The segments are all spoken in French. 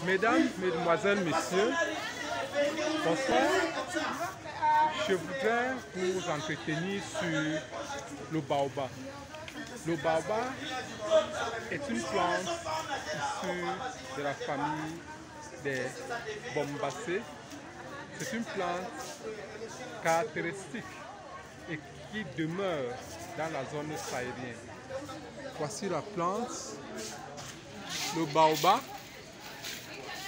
Mesdames, Mesdemoiselles, Messieurs, bonsoir. Je voudrais vous entretenir sur le baobab. Le baobab est une plante issue de la famille des bombacées. C'est une plante caractéristique et qui demeure dans la zone sahélienne. Voici la plante, le baobab.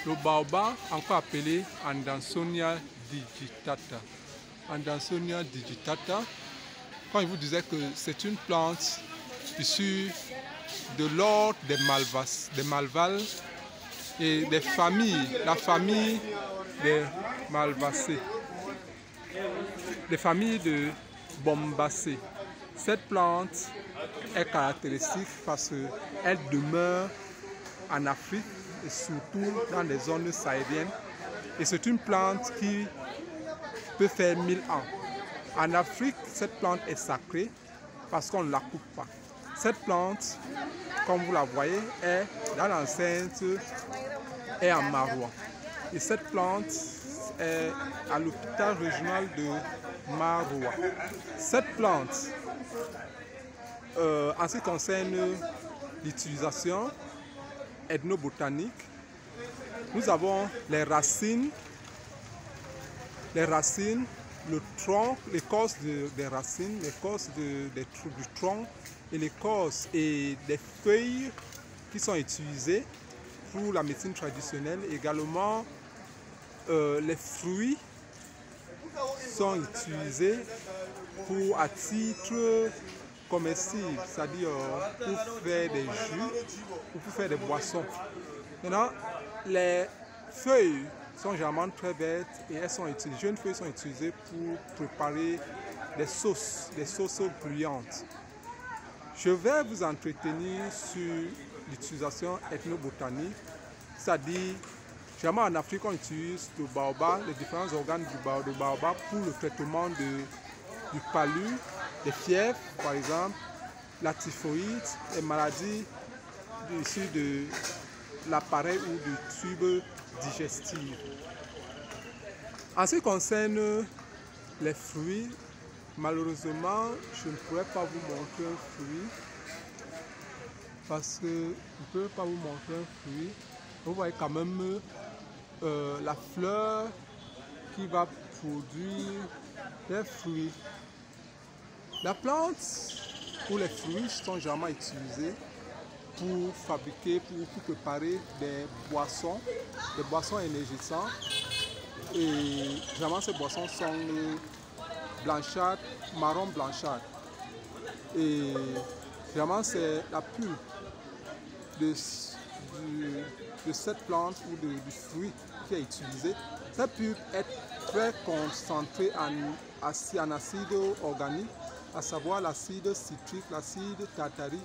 Le baobab, encore appelé Andansonia digitata. Andansonia digitata, quand je vous disais que c'est une plante issue de l'ordre des malvales et des familles, la famille des malvacées, des familles de bombacées. Cette plante est caractéristique parce qu'elle demeure en Afrique et surtout dans les zones sahéliennes. Et c'est une plante qui peut faire 1000 ans. En Afrique, cette plante est sacrée parce qu'on ne la coupe pas. Cette plante, comme vous la voyez, est dans l'enceinte et en marois. Et cette plante est à l'hôpital régional de Maroua. Cette plante, en ce qui concerne l'utilisation ethnobotanique, nous avons les racines, le tronc, l'écorce des racines, l'écorce du tronc et l'écorce et des feuilles qui sont utilisées pour la médecine traditionnelle. Également, les fruits sont utilisés à titre comestible, c'est-à-dire pour faire des jus ou pour faire des boissons. Maintenant, les feuilles sont généralement très vertes et elles sont utilisées, les jeunes feuilles sont utilisées pour préparer des sauces bouillantes. Je vais vous entretenir sur l'utilisation ethnobotanique, c'est-à-dire, généralement en Afrique, on utilise le baobab, les différents organes du baobab pour le traitement du palu, des fièvres par exemple, la typhoïde, les maladies issues de l'appareil ou du tube digestif. En ce qui concerne les fruits, malheureusement, je ne pourrais pas vous montrer un fruit parce que je ne peux pas vous montrer un fruit. Vous voyez quand même la fleur qui va produire des fruits. La plante ou les fruits sont généralement utilisés pour fabriquer, pour préparer des boissons énergisantes. Et généralement ces boissons sont blanchâtres, marron blanchâtre. Et généralement c'est la pulpe de cette plante ou du fruit qui est utilisée. Cette pulpe est très concentrée en acide organique, à savoir l'acide citrique, l'acide tartarique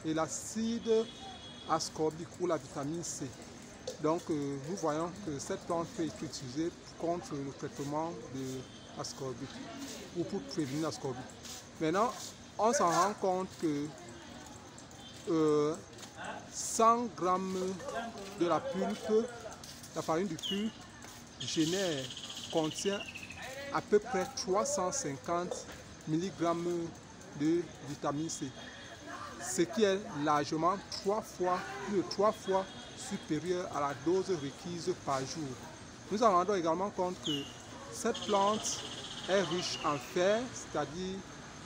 et l'acide ascorbique ou la vitamine C. Donc nous voyons que cette plante peut être utilisée contre le traitement de l'ascorbite ou pour prévenir l'ascorbite. Maintenant, on s'en rend compte que 100 grammes de la pulpe, la farine du pulpe contient à peu près 350 mg de vitamine C, ce qui est largement plus de 3 fois supérieur à la dose requise par jour. Nous en rendons également compte que cette plante est riche en fer, c'est-à-dire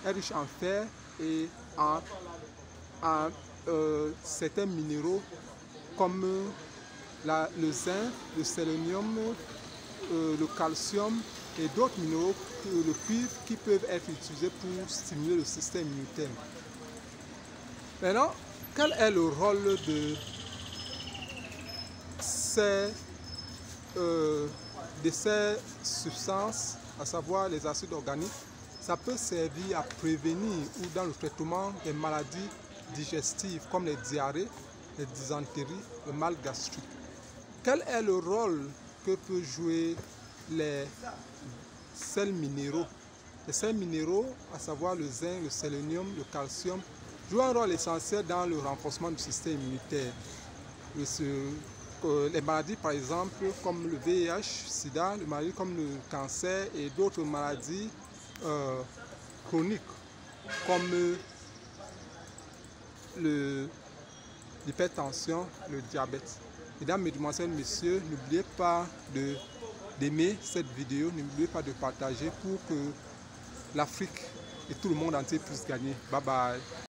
est riche en fer et en certains minéraux comme le zinc, le sélénium, le calcium et d'autres minéraux, le cuivre, qui peuvent être utilisés pour stimuler le système immunitaire. Maintenant, quel est le rôle de ces substances, à savoir les acides organiques? Ça peut servir à prévenir ou dans le traitement des maladies digestives comme les diarrhées, les dysenteries, le mal gastrique. Quel est le rôle que peuvent jouer les sels minéraux? Les sels minéraux, à savoir le zinc, le sélénium, le calcium, jouent un rôle essentiel dans le renforcement du système immunitaire. les maladies par exemple comme le VIH, SIDA, les maladies comme le cancer et d'autres maladies chroniques comme l'hypertension, le diabète. Mesdames, Mesdemoiselles, Messieurs, n'oubliez pas d'aimer cette vidéo, n'oubliez pas de partager pour que l'Afrique et tout le monde entier puisse gagner. Bye bye.